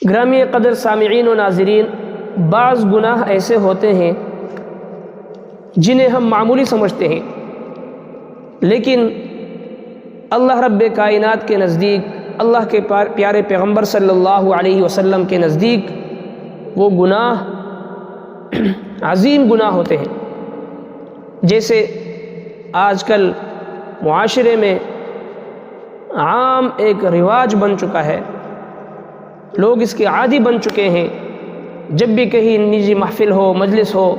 گرامی قدر سامعین و ناظرین، بعض گناہ ایسے ہوتے ہیں جنہیں ہم معمولی سمجھتے ہیں، لیکن اللہ رب کائنات کے نزدیک، اللہ کے پیارے پیغمبر صلی اللہ علیہ وسلم کے نزدیک وہ گناہ عظیم گناہ ہوتے ہیں۔ جیسے آج کل معاشرے میں عام ایک رواج بن چکا ہے، لوگ اس کے عادی بن چکے ہیں، جب بھی کہیں نجی محفل ہو، مجلس ہو،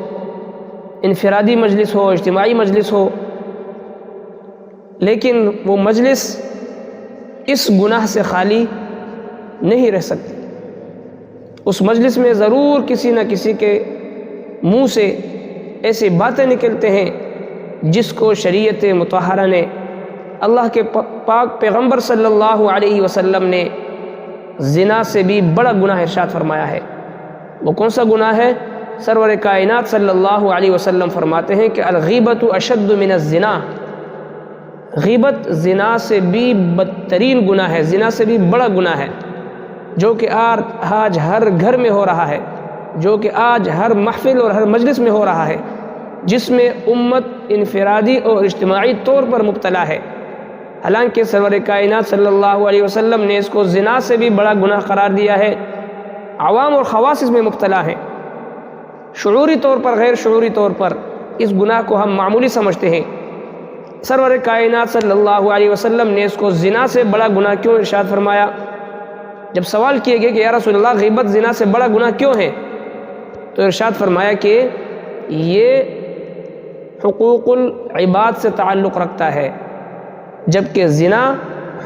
انفرادی مجلس ہو، اجتماعی مجلس ہو، لیکن وہ مجلس اس گناہ سے خالی نہیں رہ سکتی۔ اس مجلس میں ضرور کسی نہ کسی کے منہ سے ایسی باتیں نکلتے ہیں جس کو شریعت مطہرہ نے، اللہ کے پاک پیغمبر صلی اللہ علیہ وسلم نے زنا سے بھی بڑا گناہ ارشاد فرمایا ہے۔ وہ کون سا گناہ ہے؟ سرور کائنات صلی اللہ علیہ وسلم فرماتے ہیں کہ الغیبۃ اشد من الزنا، غیبت زنا سے بھی بدترین گناہ ہے، زنا سے بھی بڑا گناہ ہے، جو کہ آج ہر گھر میں ہو رہا ہے، جو کہ آج ہر محفل اور ہر مجلس میں ہو رہا ہے، جس میں امت انفرادی اور اجتماعی طور پر مبتلا ہے۔ حالانکہ سرور کائنات صلی اللہ علیہ وسلم نے اس کو زنا سے بھی بڑا گناہ قرار دیا ہے۔ عوام اور خواص اس میں مبتلا ہیں، شعوری طور پر، غیر شعوری طور پر اس گناہ کو ہم معمولی سمجھتے ہیں۔ سرور کائنات صلی اللہ علیہ وسلم نے اس کو زنا سے بڑا گناہ کیوں ارشاد فرمایا؟ جب سوال کیے گئے کہ یا رسول اللہ غیبت زنا سے بڑا گناہ کیوں ہے، تو ارشاد فرمایا کہ یہ حقوق العباد سے تعلق رکھتا ہے، جبکہ زنا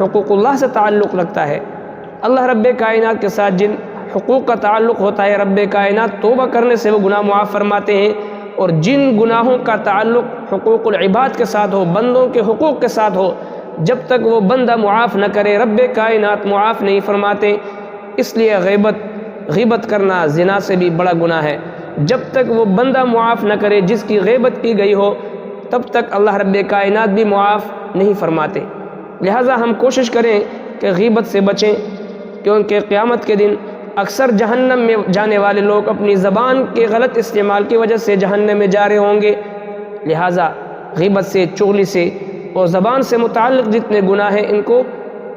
حقوق اللہ سے تعلق رکھتا ہے۔ اللہ رب کائنات کے ساتھ جن حقوق کا تعلق ہوتا ہے، رب کائنات توبہ کرنے سے وہ گناہ معاف فرماتے ہیں، اور جن گناہوں کا تعلق حقوق العباد کے ساتھ ہو، بندوں کے حقوق کے ساتھ ہو، جب تک وہ بندہ معاف نہ کرے رب کائنات معاف نہیں فرماتے۔ اس لیے غیبت کرنا زنا سے بھی بڑا گناہ ہے۔ جب تک وہ بندہ معاف نہ کرے جس کی غیبت کی گئی ہو، تب تک اللہ رب کائنات بھی معاف نہیں فرماتے۔ لہٰذا ہم کوشش کریں کہ غیبت سے بچیں، کیونکہ قیامت کے دن اکثر جہنم میں جانے والے لوگ اپنی زبان کے غلط استعمال کی وجہ سے جہنم میں جا رہے ہوں گے۔ لہٰذا غیبت سے، چغلی سے اور زبان سے متعلق جتنے گناہ ہیں ان کو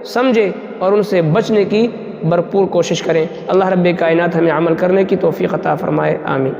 سمجھیں اور ان سے بچنے کی بھرپور کوشش کریں۔ اللہ رب کائنات ہمیں عمل کرنے کی توفیق عطا فرمائے، آمین۔